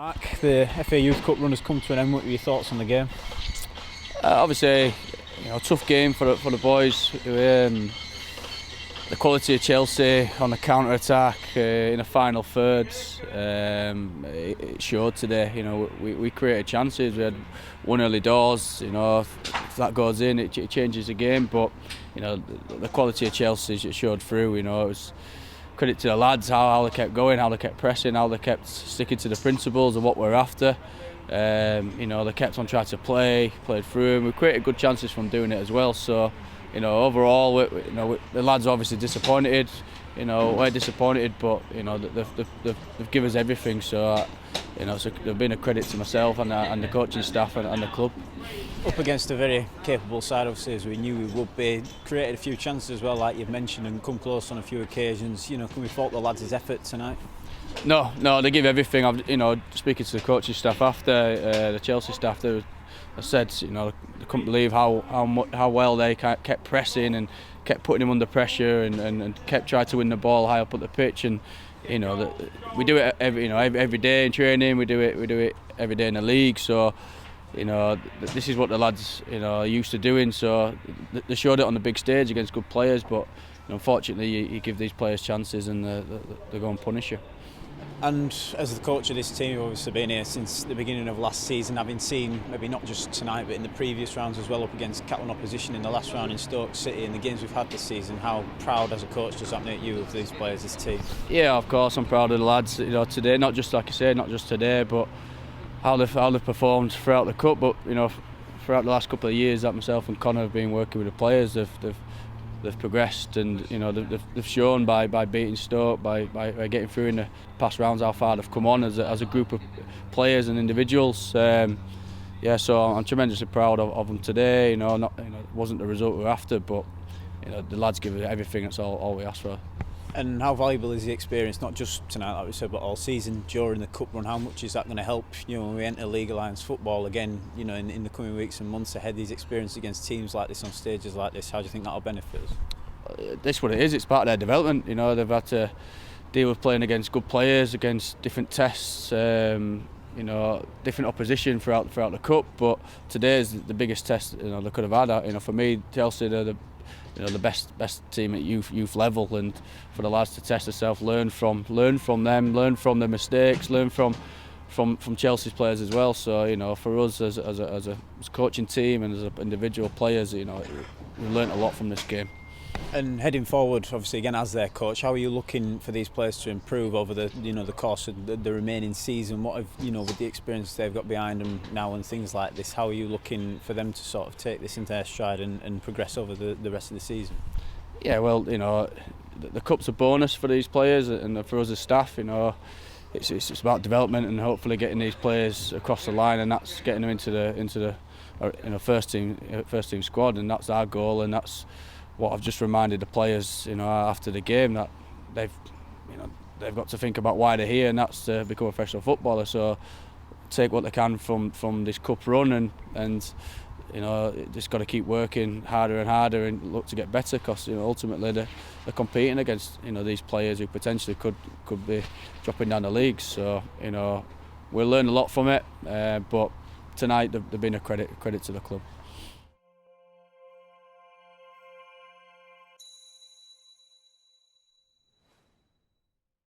Mark, the FA Youth Cup run has come to an end. What were your thoughts on the game? Obviously, tough game for the boys. The quality of Chelsea on the counter attack in the final thirds, it showed today. We created chances. We had one early doors. If that goes in, it changes the game. But the quality of Chelsea showed through. It was credit to the lads how they kept going, how they kept pressing, how they kept sticking to the principles of what we're after. They kept on trying to played through, and we created good chances from doing it as well. So, overall, the lads are obviously disappointed. We're disappointed, but they've given us everything. So, they've been a credit to myself and the coaching staff and the club. Up against a very capable side, obviously, as we knew we would be. Created a few chances as well, like you've mentioned, and come close on a few occasions. Can we fault the lads' effort tonight? No, they give everything. Speaking to the coaching staff after, the Chelsea staff, they said, they couldn't believe how well they kept pressing and kept putting him under pressure and kept trying to win the ball high up at the pitch. And we do it every day in training. We do it every day in the league. So this is what the lads are used to doing. So they showed it on the big stage against good players, but unfortunately you give these players chances and they go and punish you. And as the coach of this team, you've obviously been here since the beginning of last season, having seen, maybe not just tonight, but in the previous rounds as well, up against Catalan opposition in the last round in Stoke City and the games we've had this season, how proud as a coach does that make you of these players, this team? Yeah, of course, I'm proud of the lads. Today, not just like I say, not just today, but how they've performed throughout the cup. But throughout the last couple of years that myself and Connor have been working with the players, they've progressed, and they've shown by beating Stoke, by getting through in the past rounds how far they've come on as a group of players and individuals. So I'm tremendously proud of them today. It wasn't the result we were after, but the lads give it everything. That's all we ask for. And how valuable is the experience, not just tonight, like we said, but all season during the cup run? How much is that going to help when we enter League Alliance football again, in the coming weeks and months ahead? These experiences against teams like this on stages like this, how do you think that'll benefit us? This is what it is. It's part of their development. They've had to deal with playing against good players, against different tests, different opposition throughout the cup. But today is the biggest test they could have had. For me, Chelsea, they're the best team at youth level, and for the lads to test themselves, learn from them, learn from their mistakes, learn from Chelsea's players as well. So for us as a coaching team and as individual players, we learned a lot from this game. And heading forward, obviously, again as their coach, how are you looking for these players to improve over the course of the remaining season? What have with the experience they've got behind them now and things like this, how are you looking for them to sort of take this into their stride and progress over the rest of the season? Yeah, well, the cup's a bonus for these players and for us as staff. It's about development and hopefully getting these players across the line, and that's getting them into the first team squad, and that's our goal, and that's what I've just reminded the players, after the game, that they've got to think about why they're here, and that's to become a professional footballer. So take what they can from this cup run, and just got to keep working harder and harder and look to get better, because ultimately they're competing against these players who potentially could be dropping down the leagues. So we'll learn a lot from it, but tonight they've been a credit to the club.